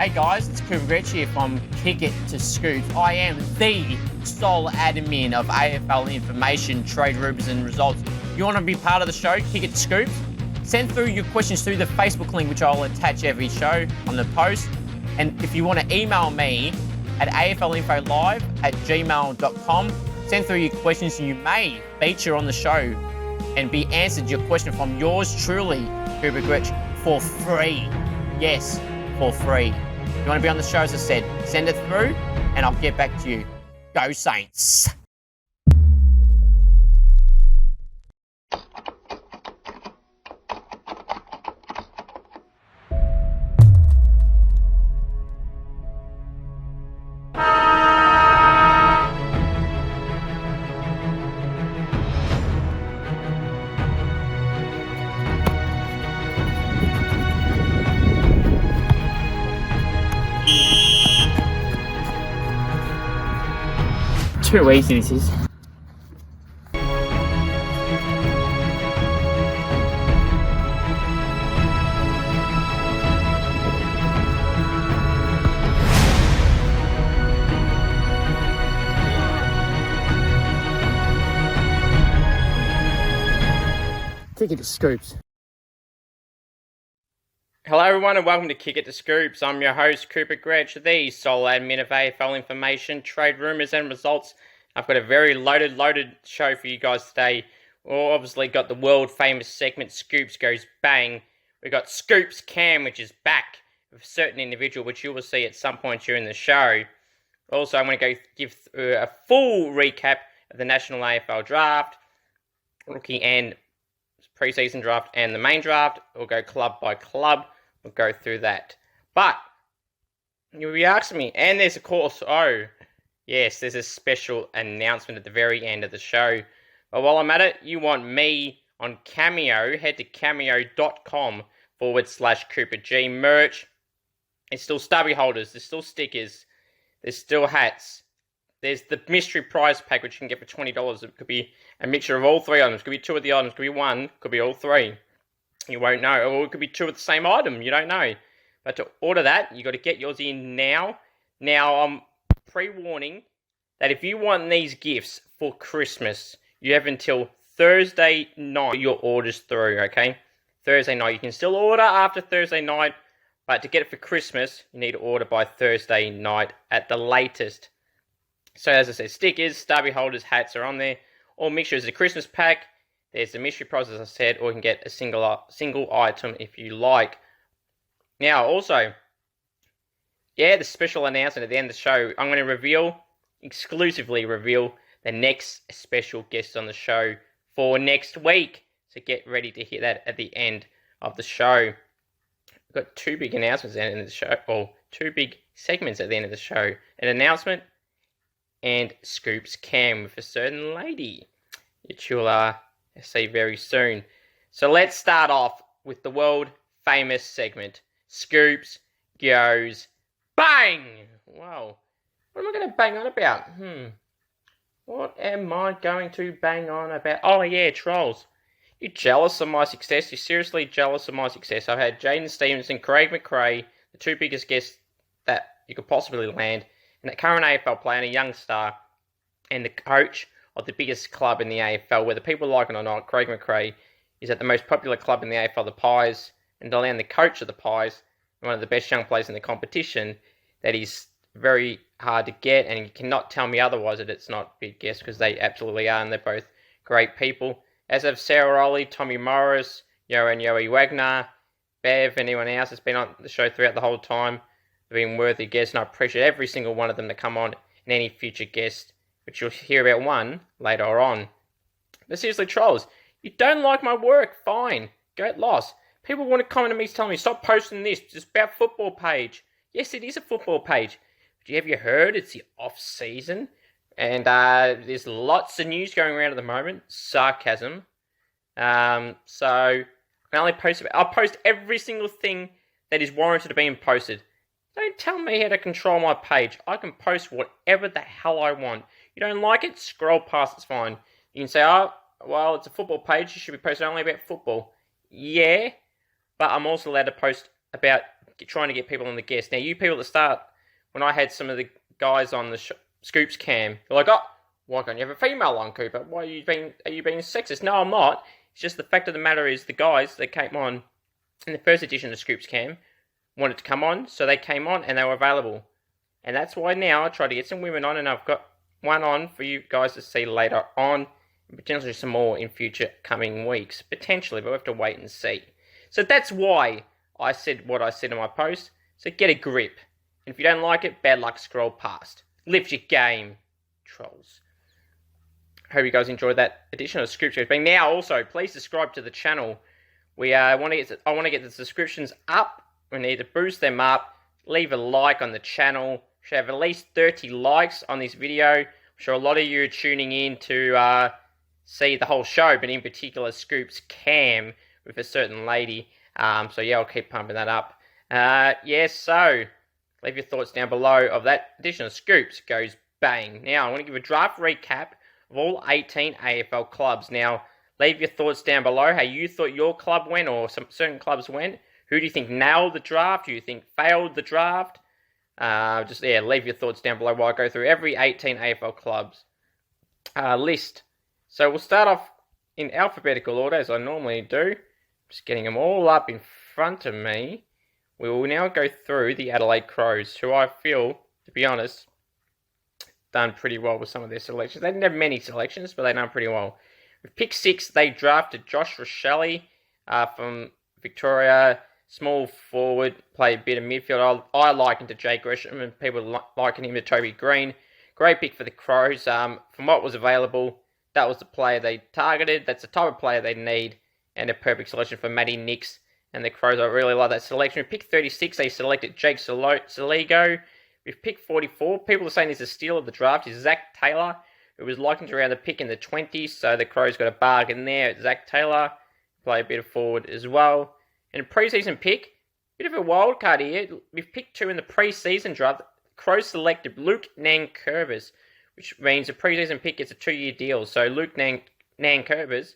Hey guys, it's Cooper here from Kick It to Scoops. I am the sole admin of AFL information, trade rumours and results. You want to be part of the show, Kick It to Scoops? Send through your questions through the Facebook link, which I'll attach every show on the post. And if you want to email me at aflinfolive@gmail.com, send through your questions and you may feature on the show and be answered your question from yours truly, Cooper Gretsch, for free. Yes, for free. If you want to be on the show, as I said, send it through and I'll get back to you. Go Saints! Too easy this is. Kick It to Scoops. Hello everyone and welcome to Kick It to Scoops. I'm your host Cooper Gretsch, the sole admin of AFL information, trade rumours and results. I've got a very loaded show for you guys today. We've obviously got the world famous segment Scoops Goes Bang. We've got Scoops Cam, which is back with a certain individual, which you will see at some point during the show. Also, I'm going to go give a full recap of the National AFL Draft, rookie and preseason draft and the main draft. We'll go club by club. We'll go through that. But you'll be asking me, and there's of course, yes, there's a special announcement at the very end of the show. But while I'm at it, you want me on Cameo, head to cameo.com/Cooper G merch. There's still stubby holders, there's still stickers, there's still hats. There's the mystery prize pack, which you can get for $20. It could be a mixture of all three items. It could be two of the items. It could be one. It could be all three. You won't know. Or it could be two of the same item. You don't know. But to order that, you got to get yours in now. Now, I'm pre-warning that if you want these gifts for Christmas, you have until Thursday night to get your orders through, okay? Thursday night. You can still order after Thursday night, but to get it for Christmas, you need to order by Thursday night at the latest. So as I said, stickers, stubby holders, hats are on there. All mixtures. The Christmas pack. There's the mystery prize, as I said, or you can get a single item if you like. Now, also, the special announcement at the end of the show. I'm going to exclusively reveal the next special guest on the show for next week. So get ready to hear that at the end of the show. We've got two big announcements at the end of the show, or two big segments at the end of the show. An announcement and Scoops Cam with a certain lady, which you'll see very soon. So let's start off with the world famous segment, Scoops Goes Bang! Wow, what am I going to bang on about? What am I going to bang on about? Oh yeah, trolls. You jealous of my success? You're seriously jealous of my success? I've had Jaden Stevenson, Craig McRae, the two biggest guests that you could possibly land, and a current AFL player and a young star, and the coach of the biggest club in the AFL, whether people like it or not. Craig McRae is at the most popular club in the AFL, the Pies, and Delan, the coach of the Pies, one of the best young players in the competition, that is very hard to get, and you cannot tell me otherwise that it's not big guests, because they absolutely are, and they're both great people. As of Sarah Rowley, Tommy Morris, Yoey Wagner, Bev, anyone else that's been on the show throughout the whole time, they've been worthy guests, and I appreciate every single one of them to come on, and any future guest, which you'll hear about one later on. But seriously, trolls, you don't like my work, fine, get lost. People want to comment on me telling me, stop posting this, it's about football page. Yes, it is a football page. But have you heard it's the off-season? And there's lots of news going around at the moment. Sarcasm. So I can only I'll post every single thing that is warranted of being posted. Don't tell me how to control my page. I can post whatever the hell I want. You don't like it? Scroll past, it's fine. You can say, oh, well, it's a football page. You should be posting only about football. Yeah, but I'm also allowed to post about trying to get people on the guest. Now, you people at the start, when I had some of the guys on the Scoops cam, they're like, oh, why can't you have a female on, Cooper? Are you being sexist? No, I'm not. It's just the fact of the matter is the guys that came on in the first edition of Scoops cam wanted to come on, so they came on and they were available. And that's why now I try to get some women on, and I've got one on for you guys to see later on, and potentially some more in future coming weeks. Potentially, but we'll have to wait and see. So that's why I said what I said in my post. So get a grip. And if you don't like it, bad luck, scroll past. Lift your game, trolls. Hope you guys enjoyed that edition of Scoops. Now also, please subscribe to the channel. I want to get the subscriptions up. We need to boost them up. Leave a like on the channel. We should have at least 30 likes on this video. I'm sure a lot of you are tuning in to see the whole show, but in particular Scoops Cam with a certain lady. So yeah, I'll keep pumping that up. So leave your thoughts down below of that edition of Scoops Goes Bang. Now, I want to give a draft recap of all 18 AFL clubs. Now, leave your thoughts down below how you thought your club went or some certain clubs went. Who do you think nailed the draft? Who do you think failed the draft? Leave your thoughts down below while I go through every 18 AFL clubs list. So we'll start off in alphabetical order as I normally do. Just getting them all up in front of me. We will now go through the Adelaide Crows, who I feel, to be honest, done pretty well with some of their selections. They didn't have many selections, but they done pretty well. With pick 6, they drafted Josh Rochelle from Victoria. Small forward, play a bit of midfield. I liken to Jay Gresham, and people liken him to Toby Green. Great pick for the Crows. From what was available, that was the player they targeted. That's the type of player they need, and a perfect selection for Matty Nix and the Crows. I really like that selection. With pick 36, they selected Jake Saligo. With pick 44, people are saying this is a steal of the draft, is Zach Taylor, who was likened around the pick in the 20s, so the Crows got a bargain there. Zach Taylor, play a bit of forward as well. And a pre-season pick, bit of a wild card here. With pick 2 in the pre-season draft, Crows selected Luke Nankervis, which means a pre-season pick gets a 2-year deal. So Luke Nankervis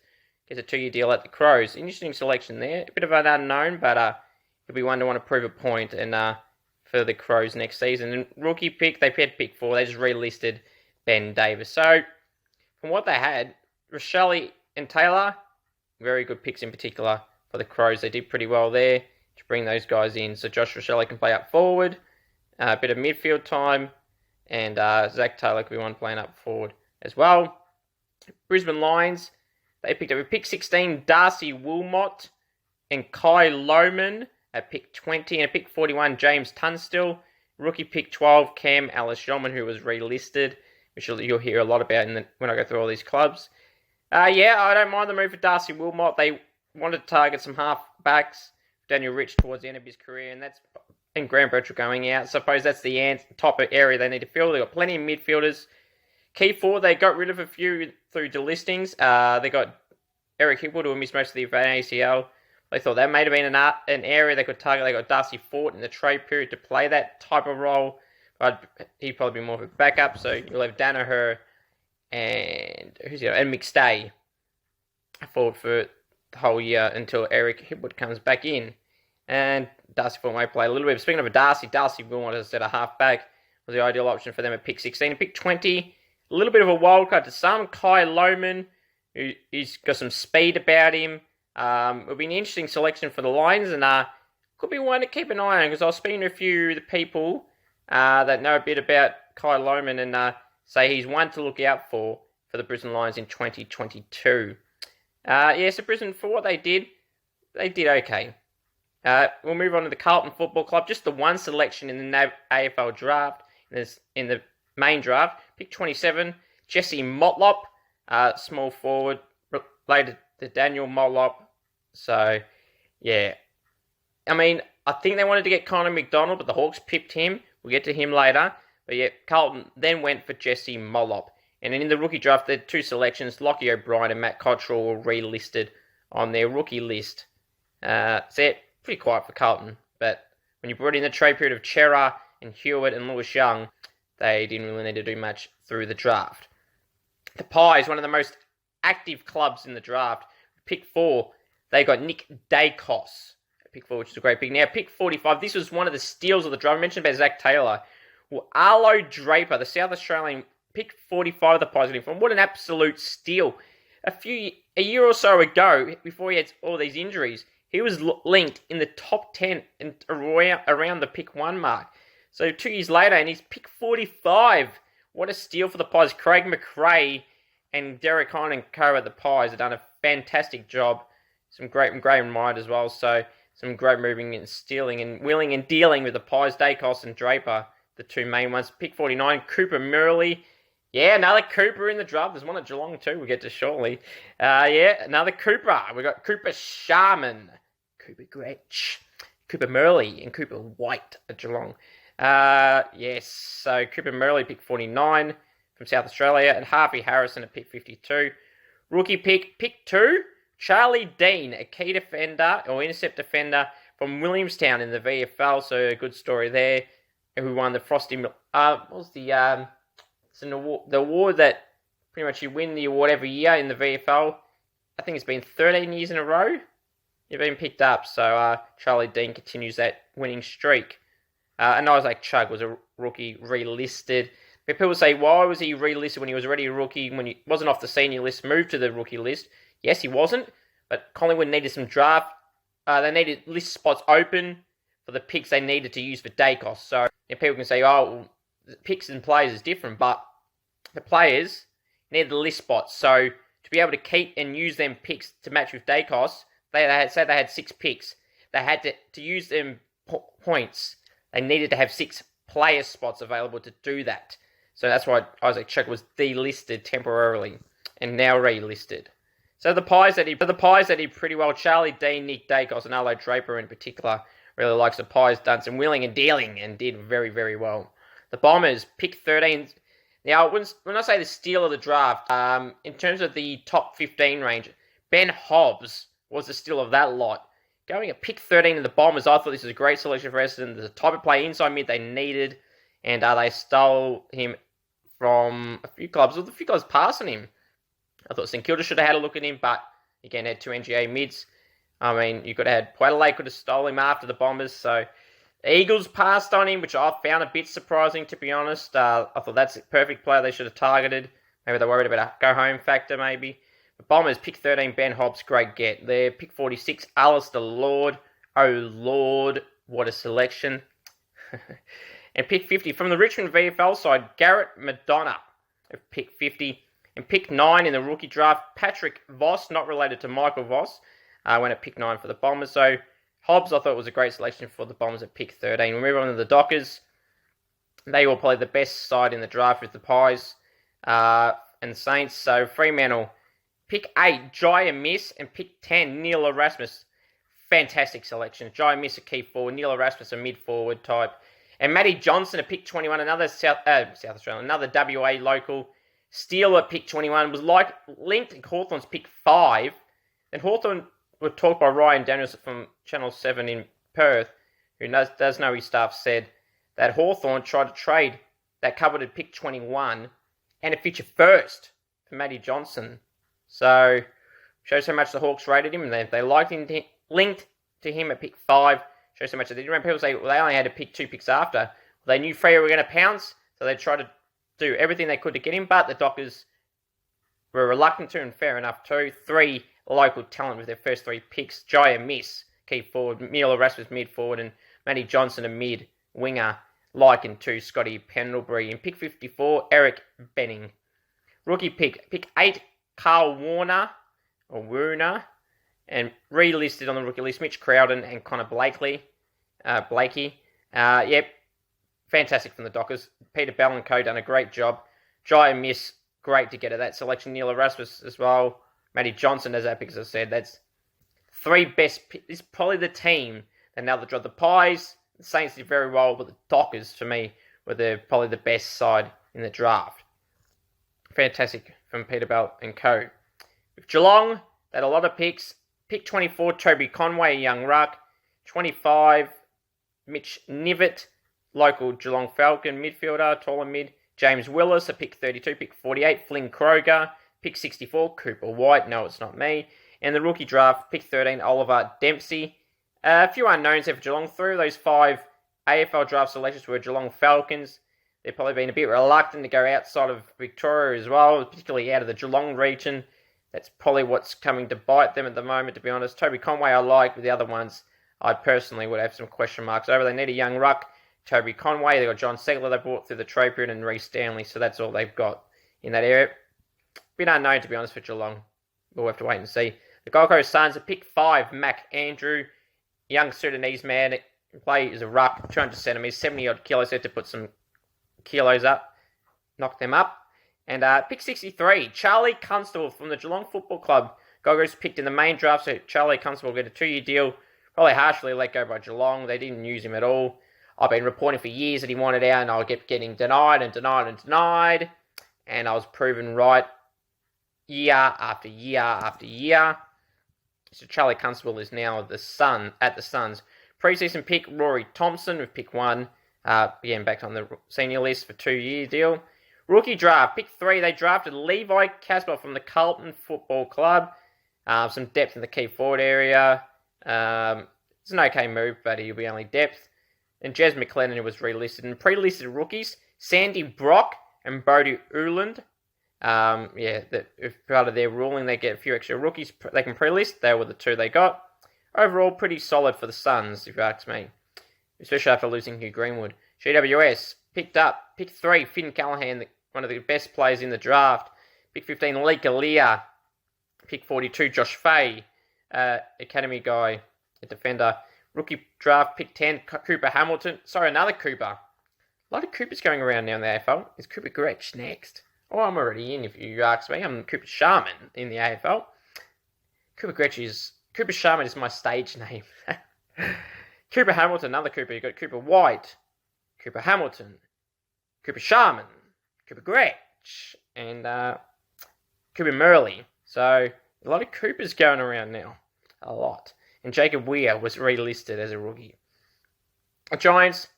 gets a 2-year deal at the Crows. Interesting selection there. A bit of an unknown, but it'll be one to want to prove a point and for the Crows next season. And rookie pick, they had pick 4. They just relisted Ben Davis. So from what they had, Rochelle and Taylor, very good picks in particular. For the Crows, they did pretty well there to bring those guys in. So Josh Rochelle can play up forward, a bit of midfield time, and Zach Taylor could be one playing up forward as well. Brisbane Lions, they picked up with pick 16, Darcy Wilmot and Kai Lohman at pick 20, and at pick 41, James Tunstall. Rookie pick 12, Cam Ellis-Yeoman, who was relisted, which you'll hear a lot about when I go through all these clubs. I don't mind the move for Darcy Wilmot. They wanted to target some half-backs. Daniel Rich towards the end of his career, and Graham Birchall going out. Suppose that's the top area they need to fill. They've got plenty of midfielders. Key forward, they got rid of a few through delistings. They got Eric Hipwood, who missed most of the ACL. They thought that may have been an area they could target. They got Darcy Fort in the trade period to play that type of role. But he'd probably be more of a backup. So you'll have Danaher and McStay forward for the whole year until Eric Hipwood comes back in. And Darcy Fort may play a little bit. Speaking of Darcy Wilmot, as I said, a halfback was the ideal option for them at pick 16. And pick 20, a little bit of a wild card to some. Kai Lohman, who's got some speed about him. It'll be an interesting selection for the Lions, and could be one to keep an eye on, because I was speaking to a few of the people that know a bit about Kai Lohman, and say he's one to look out for the Brisbane Lions in 2022. So Brisbane, for what they did okay. We'll move on to the Carlton Football Club. Just the one selection in the AFL draft, in the main draft. Pick 27, Jesse Motlop, small forward, related to Daniel Motlop. So, yeah. I mean, I think they wanted to get Connor McDonald, but the Hawks pipped him. We'll get to him later. But yeah, Carlton then went for Jesse Motlop. And in the rookie draft, there are two selections. Lockie O'Brien and Matt Cottrell were relisted on their rookie list. Pretty quiet for Carlton. But when you brought in the trade period of Chera and Hewitt and Lewis Young, they didn't really need to do much through the draft. The Pies, one of the most active clubs in the draft. Pick 4, they got Nick Dacos. pick 4, which is a great pick. Now, pick 45, this was one of the steals of the draft. I mentioned about Zach Taylor. Well, Arlo Draper, the South Australian, pick 45 of the Pies from. What an absolute steal. A year or so ago, before he had all these injuries, he was linked in the top 10 and around the pick 1 mark. So 2 years later, and he's pick 45. What a steal for the Pies. Craig McRae and Derek Hine and co at the Pies have done a fantastic job. Some great mind as well. So some great moving and stealing and willing and dealing with the Pies, Dacos and Draper, the two main ones. Pick 49, Cooper Murley. Yeah, another Cooper in the draft. There's one at Geelong too, we'll get to shortly. Another Cooper. We got Cooper Sharman, Cooper Gretsch, Cooper Murley, and Cooper White at Geelong. Yes, so Cooper Murley, pick 49 from South Australia, and Harvey Harrison at pick 52. Rookie pick 2, Charlie Dean, a key defender or intercept defender from Williamstown in the VFL. So a good story there. Who won the Frosty? What was the? It's an award, the award that pretty much you win the award every year in the VFL. I think it's been 13 years in a row. You've been picked up. So Charlie Dean continues that winning streak. And Isaac Chugg was a rookie relisted. But people say, why was he relisted when he was already a rookie, when he wasn't off the senior list, moved to the rookie list? Yes, he wasn't. But Collingwood needed some draft. They needed list spots open for the picks they needed to use for Dacos. So people can say, well, picks and players is different, but the players needed the list spots. So to be able to keep and use them picks to match with Dacos, they had 6 picks. They had to use them points. They needed to have 6 player spots available to do that. So that's why Isaac Chugg was delisted temporarily and now relisted. So the Pies that did pretty well. Charlie Dean, Nick Dacos, and Arlo Draper in particular really likes the Pies. Done some willing and dealing and did very, very well. The Bombers, pick 13. Now, when I say the steal of the draft, in terms of the top 15 range, Ben Hobbs was the steal of that lot. Going at pick 13 of the Bombers, I thought this was a great selection for Essendon. The type of play inside mid they needed, and they stole him from a few clubs. Well, a few clubs passing him. I thought St Kilda should have had a look at him, but again, had 2 NGA mids. I mean, you could have had Puadale could have stole him after the Bombers, so the Eagles passed on him, which I found a bit surprising, to be honest. I thought that's a perfect player they should have targeted. Maybe they're worried about a go-home factor, maybe. The Bombers, pick 13, Ben Hobbs, great get. There, pick 46, Alistair Lord. Oh, Lord, what a selection. And pick 50, from the Richmond VFL side, Garrett Madonna of pick 50. And pick 9 in the rookie draft, Patrick Voss, not related to Michael Voss, went at pick 9 for the Bombers. So Hobbs, I thought, was a great selection for the Bombers at pick 13. We move on to the Dockers. They will play the best side in the draft with the Pies and the Saints. So Fremantle, pick 8, Jai Miss, and pick 10, Neil Erasmus. Fantastic selection. Jai Miss, a key forward. Neil Erasmus, a mid-forward type. And Matty Johnson at pick 21, another South Australian, another WA local. Steele at pick 21 was linked to Hawthorn's pick 5. And Hawthorn were talked by Ryan Daniels from Channel 7 in Perth, who does know his staff, said that Hawthorn tried to trade that coveted pick 21 and a future first for Matty Johnson. So, shows how much the Hawks rated him, and they liked him, linked to him at pick 5. Shows how much they did. Remember, people say, well, they only had to pick 2 picks after. Well, they knew Freo were going to pounce, so they tried to do everything they could to get him, but the Dockers were reluctant to, and fair enough too. 3 local talent with their first 3 picks. Jai Miss, key forward. Neil Erasmus, mid forward, and Matty Johnson, a mid winger. Likened to Scotty Pendlebury. In pick 54, Eric Benning. Rookie pick 8, Carl Warner, and relisted on the rookie list, Mitch Crowden and Connor Blakey. Yep, fantastic from the Dockers. Peter Bell and co done a great job. Jai Miss, great to get at that selection. Neil Erasmus as well. Matty Johnson as that pick, as I said. That's 3 best. This is probably the team that now the draw. The Pies, the Saints did very well, but the Dockers, for me, were probably the best side in the draft. Fantastic from Peter Bell and co. With Geelong, they had a lot of picks. Pick 24, Toby Conway, young ruck. 25, Mitch Nivet, local Geelong Falcon midfielder, taller mid. James Willis, a pick 32. Pick 48, Flynn Kroger. Pick 64, Cooper White. No, it's not me. And the rookie draft, pick 13, Oliver Dempsey. A few unknowns there for Geelong. 3 of those 5 AFL draft selections were Geelong Falcons. They've probably been a bit reluctant to go outside of Victoria as well, particularly out of the Geelong region. That's probably what's coming to bite them at the moment, to be honest. Toby Conway I like, but the other ones I personally would have some question marks over. They need a young ruck. Toby Conway, they've got John Segler they brought through the trade period, and Reece Stanley, so that's all they've got in that area. Bit unknown, to be honest, for Geelong. We'll have to wait and see. The Gold Coast Suns at pick 5, Mac Andrew, young Sudanese man, play as a ruck, 200 centimetres, 70-odd kilos, had to put some kilos up, knock them up. And pick 63, Charlie Constable from the Geelong Football Club. Gold Coast picked in the main draft, so Charlie Constable will get a 2-year deal, probably harshly let go by Geelong. They didn't use him at all. I've been reporting for years that he wanted out, and I kept getting denied. And I was proven right year after year after year. So Charlie Constable is now at the Suns. Preseason pick, Rory Thompson with pick 1. Again, back on the senior list for 2-year deal. Rookie draft, pick 3. They drafted Levi Casper from the Carlton Football Club. Some depth in the key forward area. It's an okay move, but he'll be only depth. And Jez McLennan, who was relisted. And pre-listed rookies, Sandy Brock and Bodie Uland. If part of their ruling they get a few extra rookies they can pre-list. They were the 2 they got. Overall, pretty solid for the Suns, if you ask me. Especially after losing Hugh Greenwood. GWS picked up pick 3, Finn Callahan, one of the best players in the draft. Pick 15, Lee Galea. Pick 42, Josh Fay, academy guy, a defender. Rookie draft, pick 10, Cooper Hamilton. Sorry, another Cooper. A lot of Coopers going around now in the AFL. Is Cooper Gretsch next? Oh, I'm already in, if you ask me. I'm Cooper Sharman in the AFL. Cooper Sharman is my stage name. Cooper Hamilton, another Cooper. You've got Cooper White, Cooper Hamilton, Cooper Sharman, Cooper Gretsch, and Cooper Murley. So, a lot of Coopers going around now. A lot. And Jacob Weir was relisted as a rookie. The Giants,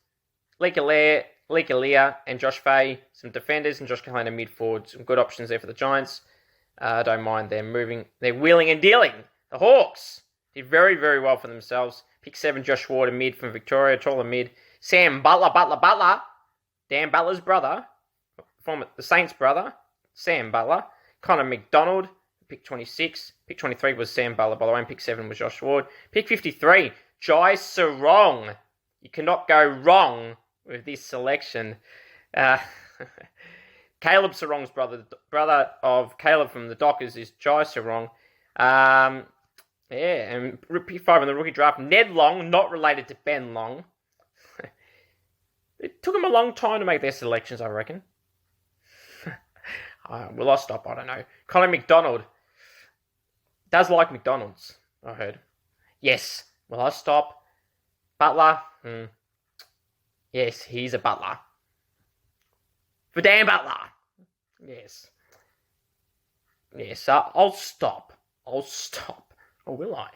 Lee Galea and Josh Fay, some defenders, and Josh Kahana mid-forward. Some good options there for the Giants. Don't mind them moving. They're wheeling and dealing. The Hawks did very, very well for themselves. Pick 7, Josh Ward, a mid from Victoria, taller mid. Sam Butler. Dan Butler's brother. The Saints' brother. Sam Butler. Connor McDonald. Pick 26. Pick 23 was Sam Butler, by the way. And pick 7 was Josh Ward. Pick 53, Jai Sarong. You cannot go wrong with this selection. Caleb Sarong's brother of Caleb from the Dockers is Jai Sarong. And pick 5 in the rookie draft, Ned Long, not related to Ben Long. It took them a long time to make their selections, I reckon. Will I stop? I don't know. Colin McDonald. Does like McDonald's, I heard. Yes. Will I stop? Butler. Yes, he's a butler. For Dan Butler. Yes. Yes, I'll stop. Or will I?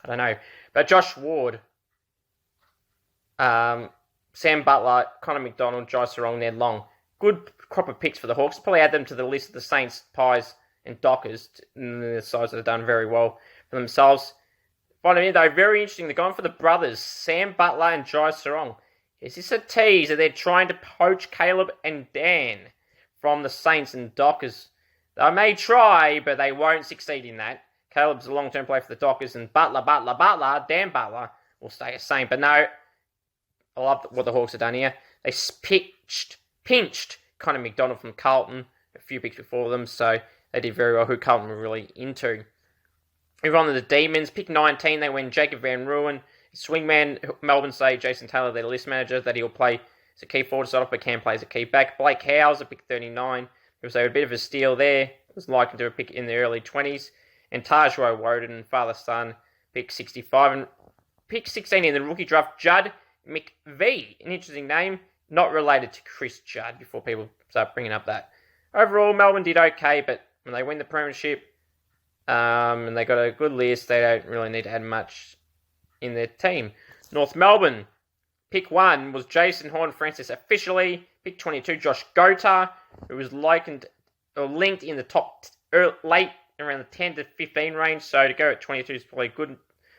I don't know. But Josh Ward, Sam Butler, Connor McDonald, Jai Sarong, Ned Long. Good crop of picks for the Hawks. Probably add them to the list of the Saints, Pies, and Dockers. The sides that have done very well for themselves. Finally, though, very interesting. They're going for the brothers, Sam Butler and Jai Sarong. Is this a tease that they're trying to poach Caleb and Dan from the Saints and Dockers? They may try, but they won't succeed in that. Caleb's a long-term player for the Dockers, and Butler, Dan Butler will stay the same. But no, I love what the Hawks have done here. They pinched Connor McDonald from Carlton a few picks before them, so they did very well, who Carlton were really into. Move on to the Demons. Pick 19, they win Jacob Van Ruin. Swingman, Melbourne say Jason Taylor, their list manager, that he'll play as a key forward start off, but can play as a key back. Blake Howes at pick 39. It was a bit of a steal there. It was likely to a pick in the early 20s. And Tajwo Woden, father-son, pick 65. And pick 16 in the rookie draft, Judd McVee. An interesting name. Not related to Chris Judd, before people start bringing up that. Overall, Melbourne did okay, but when they win the premiership, and they got a good list, they don't really need to add much in their team. North Melbourne, pick 1 was Jason Horne-Francis officially. Pick 22, Josh Gota, who was linked in the top late, around the 10 to 15 range. So to go at 22 is probably good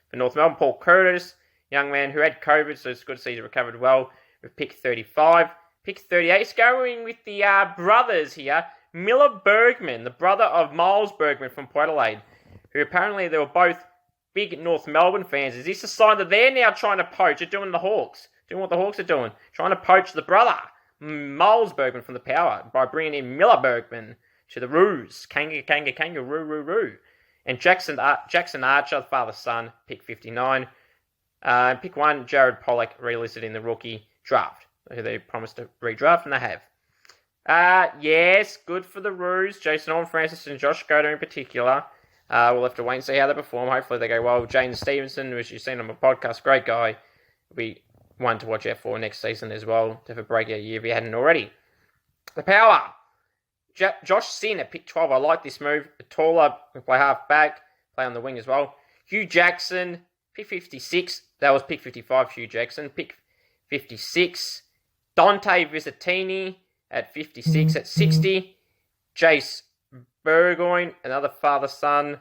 for North Melbourne. Paul Curtis young man who had COVID, so it's good to see he's recovered well with pick 35. Pick 38 is going with the brothers here. Miller Bergman, the brother of Miles Bergman from Port Adelaide, who apparently they were both big North Melbourne fans. Is this a sign that they're now trying to poach? They're doing the Hawks. Doing what the Hawks are doing. Trying to poach the brother, Miles Bergman from the Power, by bringing in Miller Bergman to the Roos. Kangaroo. And Jackson Archer, father-son, pick 59. Pick 1, Jared Pollock, relisted in the rookie draft, who they promised to redraft, and they have. Yes, good for the Roos. Jason Orme, Francis, and Josh Goder in particular. We'll have to wait and see how they perform. Hopefully they go well. James Stevenson, which you've seen on my podcast, great guy. Will be one to watch out for next season as well, to have a breakout year if you hadn't already. The Power. Josh Sin at pick 12. I like this move. A taller, can play half back, play on the wing as well. Hugh Jackson, pick 56. That was pick 55, Hugh Jackson. Pick 56. Dante Visitini at 56. At 60, Jace Burgoyne, another father-son,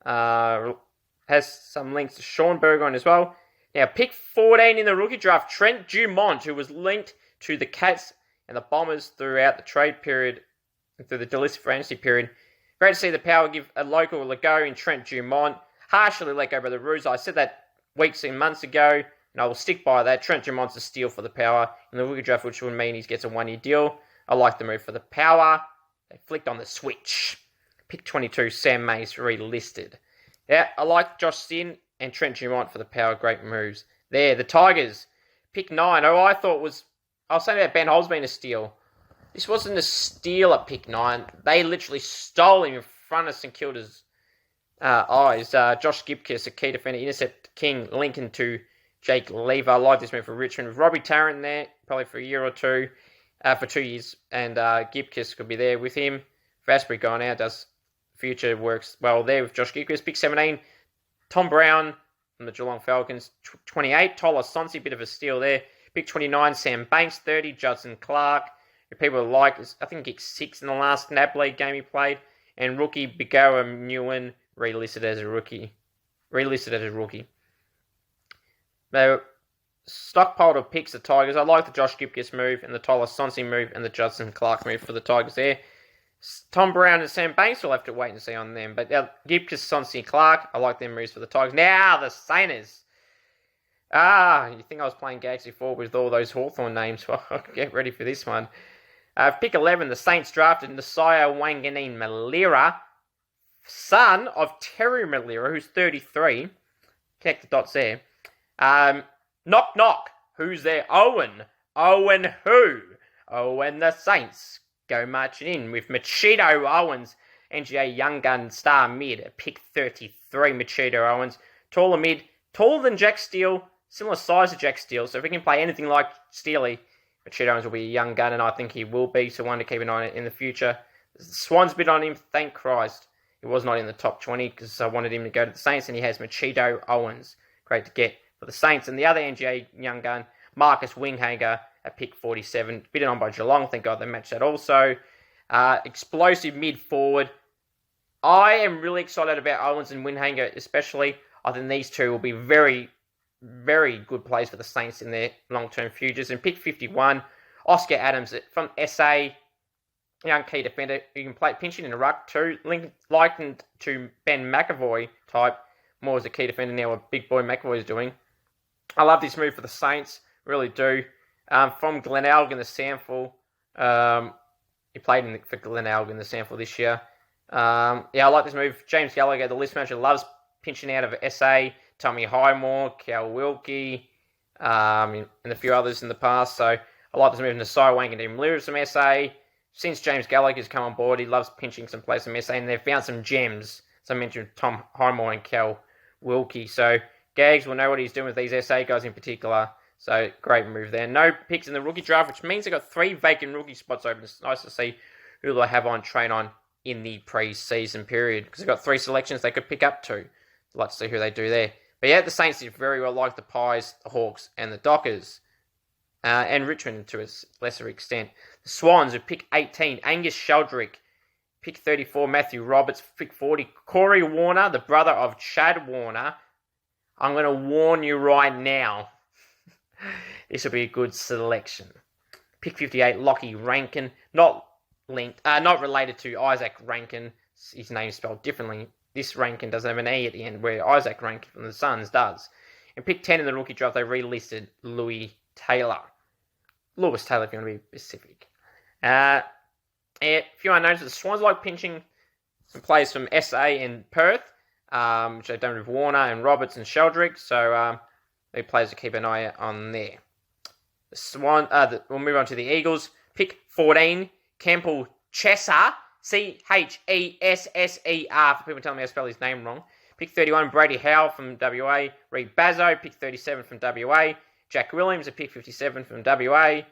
has some links to Sean Burgoyne as well. Now, pick 14 in the rookie draft, Trent Dumont, who was linked to the Cats and the Bombers throughout the trade period, through the Delicious Fantasy period. Great to see the Power give a local a go in Trent Dumont. Harshly let go by the Roos. I said that weeks and months ago, and I will stick by that. Trent Dumont's a steal for the Power in the rookie draft, which would mean he gets a one-year deal. I like the move for the Power. They flicked on the switch. Pick 22, Sam Mace relisted. Yeah, I like Josh Sin and Trent Dumont for the Power. Great moves. There, the Tigers. Pick 9. Oh, I was saying about Ben Holmes being a steal. This wasn't a steal at pick 9. They literally stole him in front of St Kilda's eyes. Josh Gibkiss, a key defender, intercept King, Lincoln to Jake Lever. I like this move for Richmond. With Robbie Tarrant there, probably for a year or two, for 2 years. And Gibkiss could be there with him. Vasbury going out, does future works well there with Josh Gibkiss. Pick 17, Tom Brown from the Geelong Falcons. 28, Tyler Sonsi, bit of a steal there. Pick 29, Sam Banks. 30, Judson Clark, who people like. I think he kicked 6 in the last NAB League game he played. And rookie Bigoa Nguyen, relisted as a rookie. Now, stockpile of picks, the Tigers. I like the Josh Gibkiss move and the Tyler Sonsi move and the Judson Clark move for the Tigers there. Tom Brown and Sam Banks, we'll have to wait and see on them. But Gibkiss, Sonsi, Clark, I like them moves for the Tigers. Now, the Sainers. You think I was playing Galaxy 4 with all those Hawthorn names? Well, get ready for this one. Pick 11, the Saints drafted Nasiah Wanganeen Malira, son of Terry Malira, who's 33. Connect the dots there. Knock, knock. Who's there? Owen. Owen who? Owen the Saints go marching in with Machito Owens, NGA Young Gun star mid at pick 33. Machito Owens, taller mid, taller than Jack Steele, similar size to Jack Steele. So if he can play anything like Steely, Machito Owens will be a young gun, and I think he will be, so one to keep an eye on in the future. The Swans bid on him, thank Christ. He was not in the top 20 because I wanted him to go to the Saints, and he has Machito Owens. Great to get for the Saints. And the other NGA young gun, Marcus Winghager at pick 47. Bidden on by Geelong. Thank God they matched that also. Explosive mid-forward. I am really excited about Owens and Winghager especially. I think these two will be very, very good plays for the Saints in their long-term futures. And pick 51, Oscar Adams from SA. Young key defender. You can play pinching in a ruck too. Likened to Ben McAvoy type. More as a key defender now, what big boy McAvoy is doing. I love this move for the Saints. Really do. From Glenelg in the Sample. He played for Glenelg in the Sample this year. I like this move. James Gallagher, the list manager, loves pinching out of SA. Tommy Highmore, Cal Wilkie, and a few others in the past. So I like this move. Nasiah Wanganeen Malira from SA. Since James Gallagher's come on board, he loves pinching some players from SA, and they've found some gems. As I mentioned, Tom Highmore and Cal Wilkie. So Gags will know what he's doing with these SA guys in particular. So great move there. No picks in the rookie draft, which means they've got 3 vacant rookie spots open. It's nice to see who they have on train on in the pre-season period, because they've got 3 selections they could pick up to. I'd like to see who they do there. But yeah, the Saints did very well, like the Pies, the Hawks, and the Dockers. And Richmond to a lesser extent. The Swans with pick 18, Angus Sheldrick. Pick 34, Matthew Roberts. Pick 40, Corey Warner, the brother of Chad Warner. I'm going to warn you right now. This will be a good selection. Pick 58, Lockie Rankin. Not related to Isaac Rankin. His name's spelled differently. This Rankin doesn't have an E at the end, where Isaac Rankin from the Suns does. And pick 10 in the rookie draft, they relisted Lewis Taylor, if you want to be specific. A few unknowns. The Swans like pinching some players from SA and Perth, which they don't have Warner and Roberts and Sheldrick, so they players to keep an eye on there. We'll move on to the Eagles. Pick 14, Campbell Chesser, Chesser, for people telling me I spell his name wrong. Pick 31, Brady Howell from WA. Reed Bazzo, pick 37 from WA. Jack Williams at pick 57 from WA.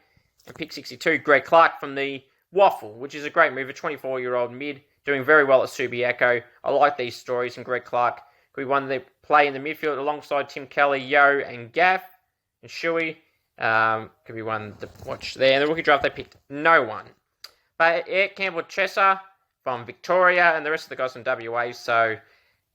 And pick 62, Greg Clark from the Waffle, which is a great move, a 24-year-old mid, doing very well at Subiaco. I like these stories, and Greg Clark could be one that play in the midfield alongside Tim Kelly, Yo, and Gaff, and Shuey. Could be one to watch there. In the rookie draft, they picked no one. But Campbell Chesser from Victoria, and the rest of the guys from WA, so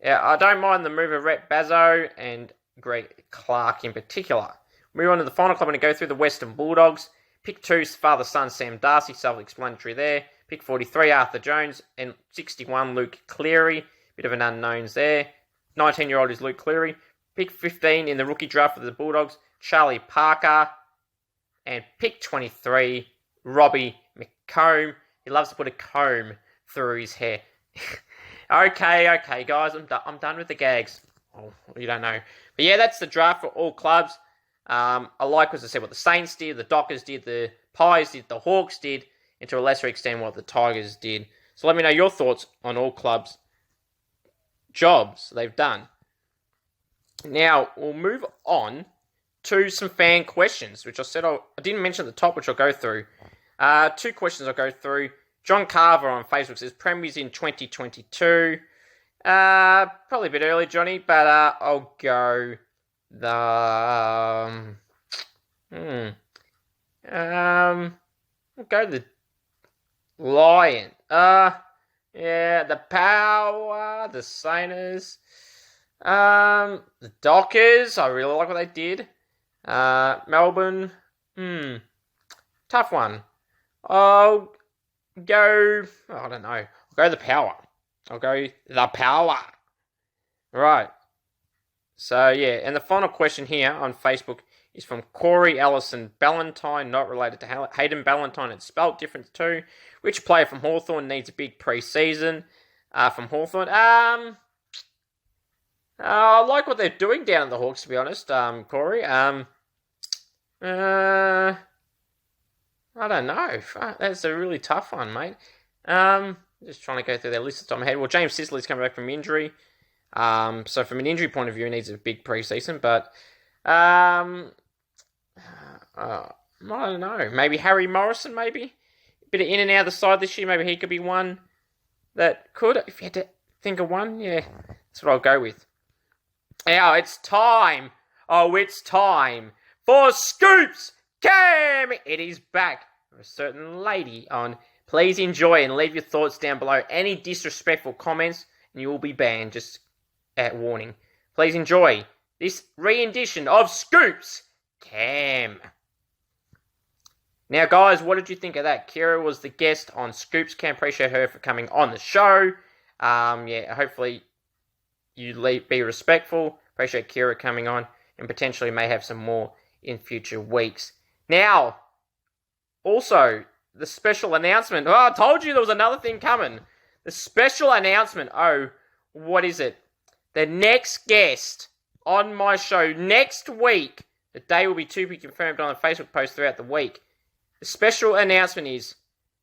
yeah, I don't mind the move of Rhett Bazzo and Greg Clark in particular. Move on to the final club. I'm going to go through the Western Bulldogs. Pick 2, father-son Sam Darcy, self-explanatory there. Pick 43, Arthur Jones. And 61, Luke Cleary. Bit of an unknowns there. 19-year-old is Luke Cleary. Pick 15 in the rookie draft for the Bulldogs, Charlie Parker. And pick 23, Robbie McComb. He loves to put a comb through his hair. Okay, guys, I'm done with the gags. Oh, you don't know. But yeah, that's the draft for all clubs. I like, as I said, what the Saints did, the Dockers did, the Pies did, the Hawks did, and to a lesser extent what the Tigers did. So let me know your thoughts on all clubs' jobs they've done. Now, we'll move on to some fan questions, which I said I didn't mention at the top, which I'll go through. 2 questions I'll go through. John Carver on Facebook says, Premiers in 2022. Probably a bit early, Johnny, but I'll go I'll go the Lion. Yeah, the Power, the Sainers, the Dockers. I really like what they did. Melbourne. Tough one. I'll go. I don't know. I'll go the Power. I'll go the Power. Right. So, yeah, and the final question here on Facebook is from Corey Ellison Ballantyne, not related to Hayden Ballantyne. It's spelled different too. Which player from Hawthorn needs a big pre-season from Hawthorn? I like what they're doing down at the Hawks, to be honest, Corey. I don't know. That's a really tough one, mate. Just trying to go through their list at the top of my head. Well, James Sicily's coming back from injury. So from an injury point of view, he needs a big pre-season, but I don't know. Maybe Harry Morrison, maybe? A bit of in and out of the side this year. Maybe he could be one that could. If you had to think of one, yeah, that's what I'll go with. Now, it's time. Oh, it's time for Scoops Cam. It is back for a certain lady on. Please enjoy and leave your thoughts down below. Any disrespectful comments, and you will be banned. Just at warning. Please enjoy this re-edition of Scoops Cam. Now, guys, what did you think of that? Kira was the guest on Scoops Cam. Appreciate her for coming on the show. Yeah, hopefully you be respectful. Appreciate Kira coming on, and potentially may have some more in future weeks. Now, also, the special announcement. Oh, I told you there was another thing coming. The special announcement. Oh, what is it? The next guest on my show next week. The day will be to be confirmed on a Facebook post throughout the week. The special announcement is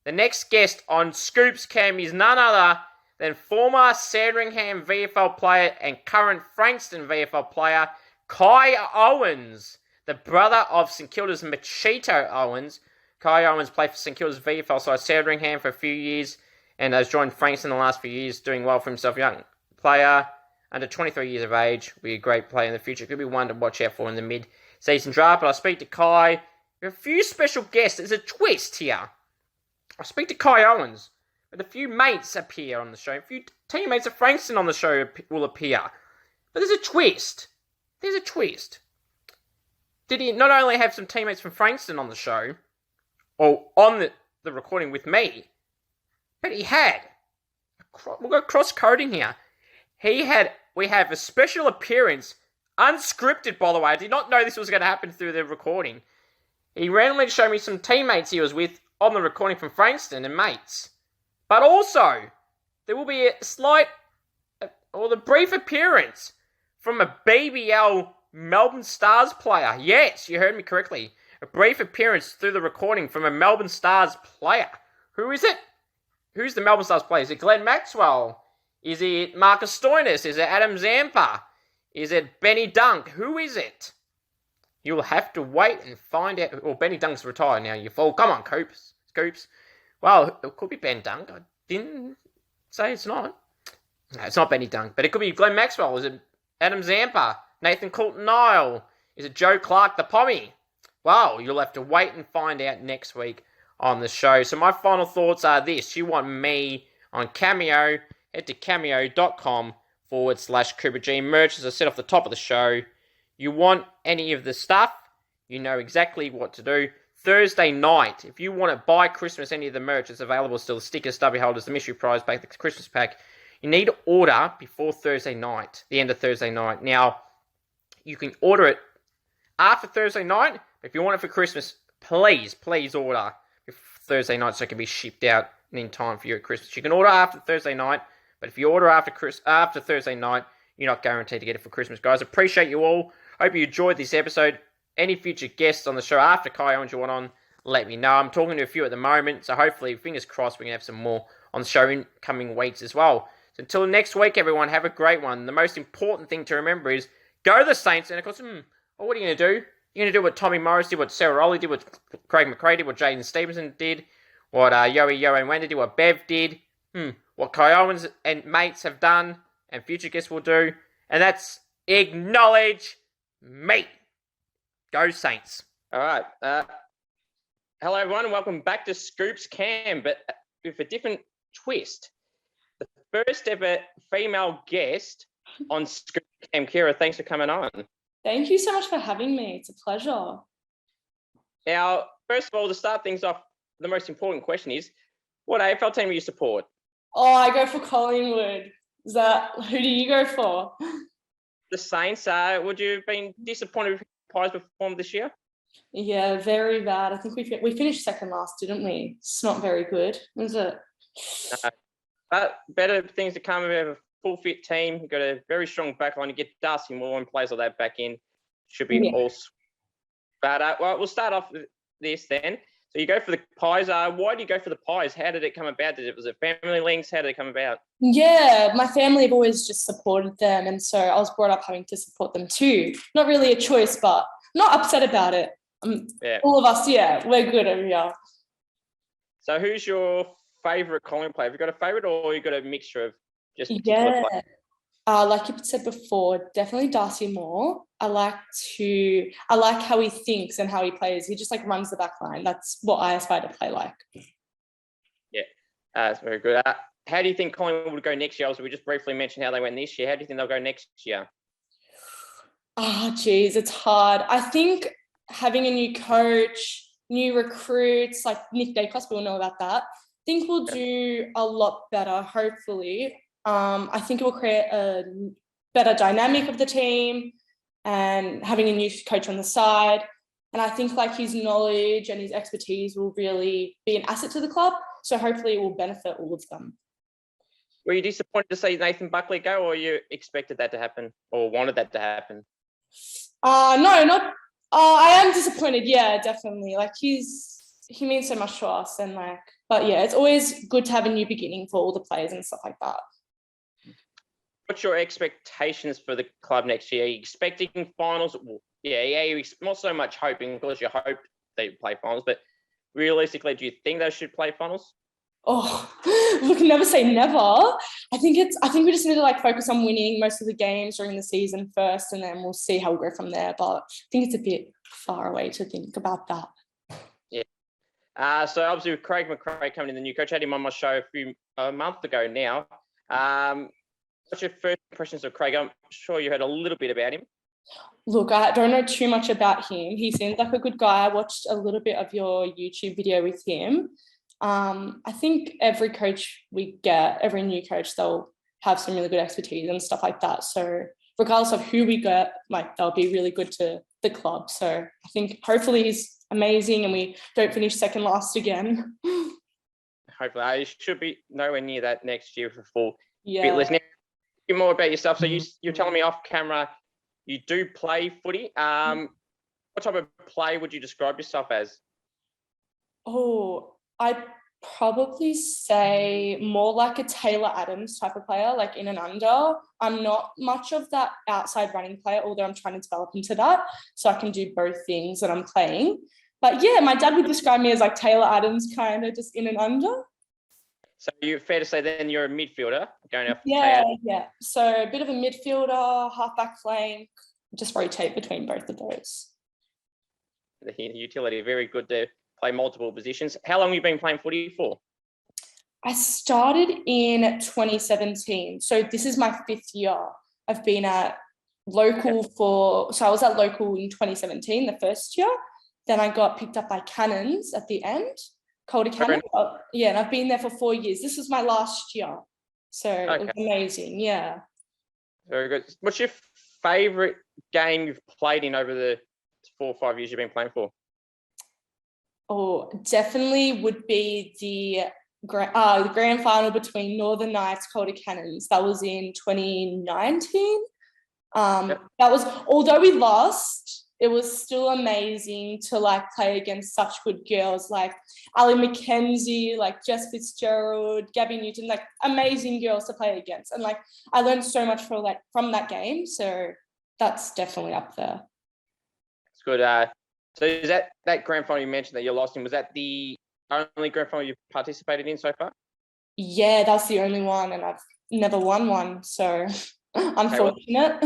the next guest on Scoops Cam is none other than former Sandringham VFL player and current Frankston VFL player Kai Owens, the brother of St Kilda's Machito Owens. Kai Owens played for St Kilda's VFL side Sandringham for a few years and has joined Frankston in the last few years, doing well for himself. Young player, under 23 years of age, will be a great player in the future. Could be one to watch out for in the mid-season draft. But I speak to Kai. We have a few special guests. There's a twist here. I speak to Kai Owens, but a few mates appear on the show. A few teammates of Frankston on the show will appear. But there's a twist. there's a twist. Did he not only have some teammates from Frankston on the show, or on the recording with me, but he had, we've got cross-coding here, we have a special appearance, unscripted by the way, I did not know this was going to happen through the recording. He randomly showed me some teammates he was with on the recording from Frankston and mates. But also, there will be the brief appearance from a BBL Melbourne Stars player. Yes, you heard me correctly. A brief appearance through the recording from a Melbourne Stars player. Who is it? Who's the Melbourne Stars player? Is it Glenn Maxwell? Is it Marcus Stoinis? Is it Adam Zampa? Is it Benny Dunk? Who is it? You'll have to wait and find out. Well, Benny Dunk's retired now, you fool. Come on, Scoops. Well, it could be Ben Dunk. I didn't say it's not. No, it's not Benny Dunk. But it could be Glenn Maxwell. Is it Adam Zampa? Nathan Coulton-Nile? Is it Joe Clark, the Pommy? Well, you'll have to wait and find out next week on the show. So my final thoughts are this. You want me on Cameo, head to cameo.com/CooperG. Merch, as I said off the top of the show. You want any of the stuff, you know exactly what to do. Thursday night, if you want to buy Christmas, any of the merch, it's available still. The stickers, stubby holders, the mystery prize pack, the Christmas pack. You need to order before Thursday night, the end of Thursday night. Now, you can order it after Thursday night. If you want it for Christmas, please order Thursday night so it can be shipped out in time for your Christmas. You can order after Thursday night, but if you order after Thursday night, you're not guaranteed to get it for Christmas, guys. Appreciate you all. Hope you enjoyed this episode. Any future guests on the show after Kai Owens you want on, let me know. I'm talking to a few at the moment, so hopefully, fingers crossed, we can have some more on the show in coming weeks as well. So until next week, everyone, have a great one. The most important thing to remember is go the Saints, and of course, what are you going to do? You're going to do what Tommy Morris did, what Sarah Rowley did, what Craig McRae did, what Jaden Stevenson did, what Yoey Wanda did, what Bev did, what Kai Owens and mates have done, and future guests will do, and that's acknowledge me. Go Saints. All right. Hello, everyone, and welcome back to Scoops Cam, but with a different twist. The first ever female guest on Scoops Cam. Kira, thanks for coming on. Thank you so much for having me. It's a pleasure. Now, first of all, to start things off, the most important question is, what AFL team do you support? Oh, I go for Collingwood. Who do you go for? The Saints. Would you have been disappointed with how Pies performed this year? Yeah, very bad. I think we finished second last, didn't we? It's not very good, is it? But better things to come. We have a full fit team. You've got a very strong backline. You get Darcy Moore and players like that back in. Should be all. But well, we'll start off with this then. So you go for the Pies. Why do you go for the Pies? How did it come about? Was it family links? How did it come about? Yeah, my family have always just supported them, and so I was brought up having to support them too. Not really a choice, but not upset about it. All of us, we're good over here. So who's your favourite Collingwood player? Have you got a favourite, or you got a mixture of just particular players? Like you said before, definitely Darcy Moore. I like how he thinks and how he plays. He just runs the back line. That's what I aspire to play like. Yeah, that's very good. How do you think Collingwood would go next year? Also, we just briefly mentioned how they went this year. How do you think they'll go next year? Oh, geez, it's hard. I think having a new coach, new recruits, like Nick Dacos, we'll know about that. I think we'll do a lot better, hopefully. I think it will create a better dynamic of the team and having a new coach on the side. And I think his knowledge and his expertise will really be an asset to the club. So hopefully it will benefit all of them. Were you disappointed to see Nathan Buckley go, or you expected that to happen or wanted that to happen? No, not. I am disappointed. Yeah, definitely. He means so much to us, and but yeah, it's always good to have a new beginning for all the players and stuff like that. What's your expectations for the club next year? Are you expecting finals? You're not so much hoping, because you hope they play finals, but realistically, do you think they should play finals? Oh, look, never say never. I think we just need to focus on winning most of the games during the season first, and then we'll see how we go from there. But I think it's a bit far away to think about that. Yeah. So obviously with Craig McRae coming in, the new coach, I had him on my show a month ago now. What's your first impressions of Craig? I'm sure you heard a little bit about him. Look, I don't know too much about him. He seems like a good guy. I watched a little bit of your YouTube video with him. I think every coach we get, every new coach, they'll have some really good expertise and stuff like that. So regardless of who we get, like they'll be really good to the club. So I think hopefully he's amazing and we don't finish second last again. Hopefully, I should be nowhere near that next year for full. Yeah. Listen, more about yourself. So you're telling me off camera, you do play footy. What type of play would you describe yourself as? Oh, I'd probably say more like a Taylor Adams type of player, like in and under. I'm not much of that outside running player, although I'm trying to develop into that. So I can do both things that I'm playing. But yeah, my dad would describe me as like Taylor Adams, kind of just in and under. So you're fair to say then you're a midfielder going off. Yeah. So a bit of a midfielder, halfback flank, just rotate between both of those. The utility, very good to play multiple positions. How long have you been playing footy for? I started in 2017. So this is my 5th year. I've been at local so I was at local in 2017, the first year. Then I got picked up by Cannons at the end. Calder Cannon. And I've been there for 4 years. This was my last year. So it was amazing. Yeah. Very good. What's your favourite game you've played in over the 4 or 5 years you've been playing for? Oh, definitely would be the grand final between Northern Knights, Calder Cannons. That was in 2019. That was, although we lost, it was still amazing to like play against such good girls like Ali McKenzie, like Jess Fitzgerald, Gabby Newton, like amazing girls to play against. And like I learned so much from that game. So that's definitely up there. It's good. So is that grand final you mentioned that you lost in, was that the only grand final you've participated in so far? Yeah, that's the only one, and I've never won one. So unfortunate.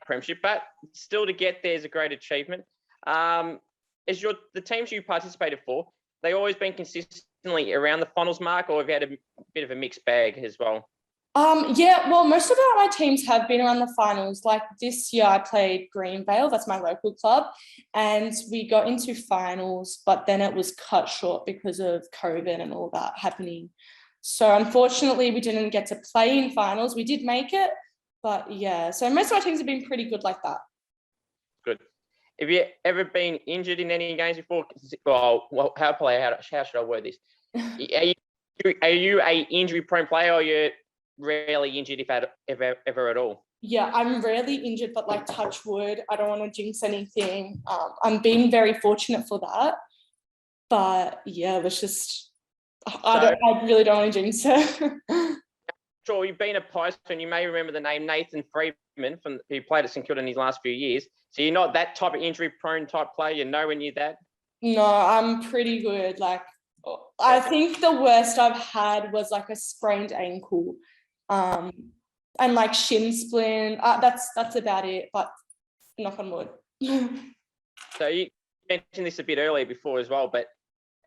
Premiership, but still to get there is a great achievement. Is the teams you participated for, they always been consistently around the finals mark, or have you had a bit of a mixed bag as well? Yeah, well, most of my teams have been around the finals. Like this year I played Greenvale, that's my local club, and we got into finals, but then it was cut short because of COVID and all that happening. So unfortunately we didn't get to play in finals. We did make it, but yeah, so most of my teams have been pretty good like that. Good. Have you ever been injured in any games before? Well, how should I word this? Are you a injury prone player, or you're rarely injured, if ever at all? Yeah, I'm rarely injured, but like touch wood, I don't want to jinx anything. I'm being very fortunate for that. But yeah, it was just, I really don't want to jinx it. Sure, you've been a post, and you may remember the name Nathan Freeman who played at St Kilda in his last few years. So you're not that type of injury prone type player, you're nowhere near that? No, I'm pretty good. Like I think the worst I've had was like a sprained ankle. And like shin splint. That's about it, but knock on wood. So you mentioned this a bit earlier before as well, but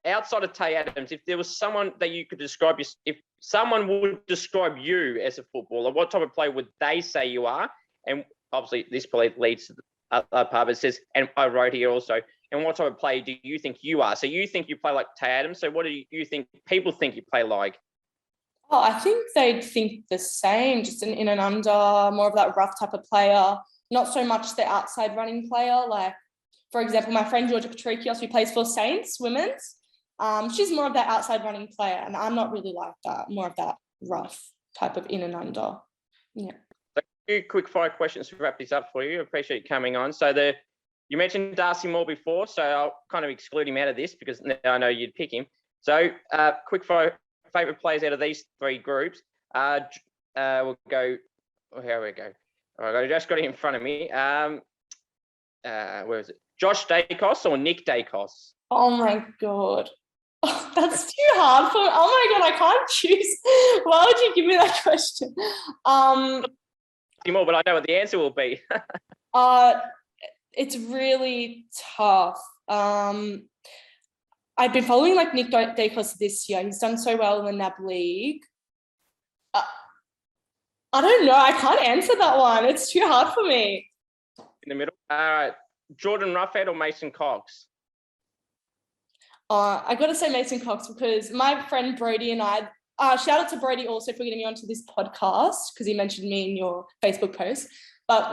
outside of Tay Adams, if there was someone that you could describe, if someone would describe you as a footballer, what type of player would they say you are? And obviously this probably leads to the other part, but it says, and I wrote here also, and what type of player do you think you are? So you think you play like Tay Adams, so what do you think people think you play like? Oh, I think they'd think the same, just an in and under, more of that rough type of player, not so much the outside running player. Like, for example, my friend Georgia Patricios, who plays for Saints Women's, she's more of that outside running player, and I'm not really like that, more of that rough type of in and under. Yeah. So a few quick fire questions to wrap this up for you. I appreciate you coming on. So you mentioned Darcy Moore before, so I'll kind of exclude him out of this because now I know you'd pick him. So quick fire. Favorite players out of these three groups. We'll go. Here we go. All right, I just got it in front of me. Where is it? Josh Dacos or Nick Dacos? Oh my god, that's too hard for me. Oh my god, I can't choose. Why would you give me that question? More, but I know what the answer will be. It's really tough. I've been following like Nick Dacos this year. He's done so well in the NAB League. I don't know. I can't answer that one. It's too hard for me. in the middle. Jordan Roughhead or Mason Cox? I got to say Mason Cox because my friend Brody and I, shout out to Brody also for getting me onto this podcast because he mentioned me in your Facebook post. But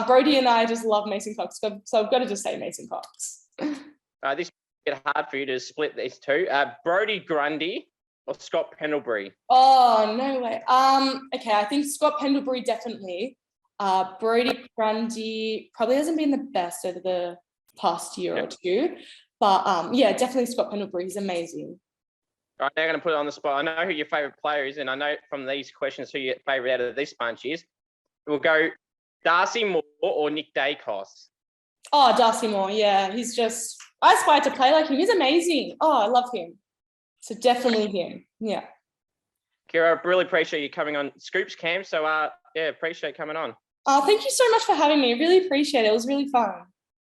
Brody and I just love Mason Cox, so I've got to just say Mason Cox. This might get hard for you to split these two. Brody Grundy or Scott Pendlebury? Oh, no way. Okay, I think Scott Pendlebury definitely. Brody Grundy probably hasn't been the best over the past year or two. But yeah, definitely Scott Pendlebury. He's amazing. All right, now I'm going to put it on the spot. I know who your favourite player is, and I know from these questions who your favourite out of this bunch is. We'll go Darcy Moore or Nick Dacos. Oh, Darcy Moore. Yeah, he's just, I aspire to play like him. He's amazing. Oh, I love him. So definitely him. Yeah. Kira, I really appreciate you coming on Scoops Cam. So yeah, appreciate coming on. Oh, thank you so much for having me. I really appreciate it. It was really fun.